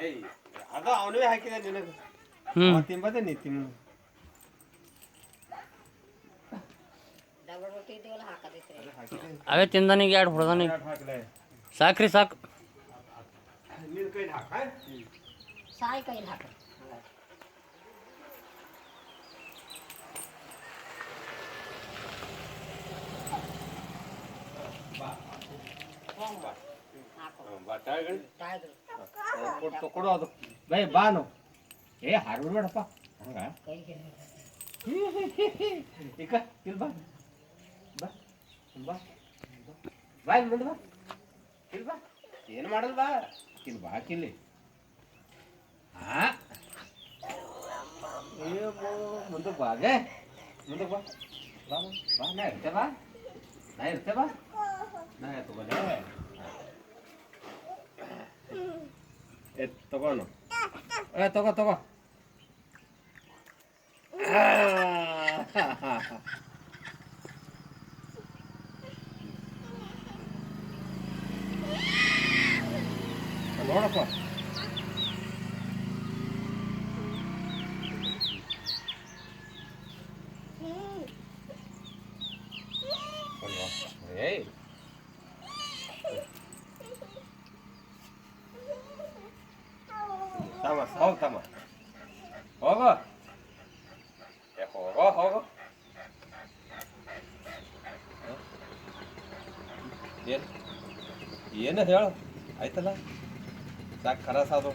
ಏಯ್ ಅದು ಅವನೇ ಹಾಕಿದ ನಿನಗೆ ತಿಂಬದೆ ನೀ ತಿನ್ನು ಅವೇ ತಿಂದನಿಗೆ ಎರಡು ಹೊಡೆದನಿಗೆ ಸಾಕ್ರಿ ಸಾಕು ನಿನ್ನ ಕೈ ಹಾಕ ಸಾಯಿ ಕೈಲಿ ಹಾಕ ಕೊಡು ಅದು ಬೈ ಬಾನು ಏ ಹಾರ್ಬಿಡ್ಬೇಡಪ್ಪ ಹಂಗ ಈಗ ಇಲ್ಲಿ ಬಾ ಬಾ ಬಾ ಬಾ ಇಲ್ಲಿ ಮುಂದೆ ಬಾ ಇಲ್ಲಿ ಬಾ ಏನು ಮಾಡಲ್ ಬಾ ಇಲ್ಲಿ ಬಾ ಕಿಲ್ಲಿ ಹಾ ಏ ಮುಂದಕ್ಕೆ ಬಾಗೆ ಮುಂದಕ್ಕೆ ಬಾ ಬಾ ಬಾ ನಾ ಇರ್ತೇ ಬಾ ನಾ ಇರ್ತೇ ಬಾ ನಾ ತಗೋಲೆ ತಗೋನು ತಗೋ ತಗೋ ನೋಡಪ್ಪ ಏಯ್ ತಮ್ಮ ಹೋಗ ತಮ್ಮ ಹೋಗೋ ಹೋಗೋ ಹೋಗೋ ಏನು ಹೇಳು ಆಯ್ತಲ್ಲ ಸಾಕು ಖರಾಸ ಅದು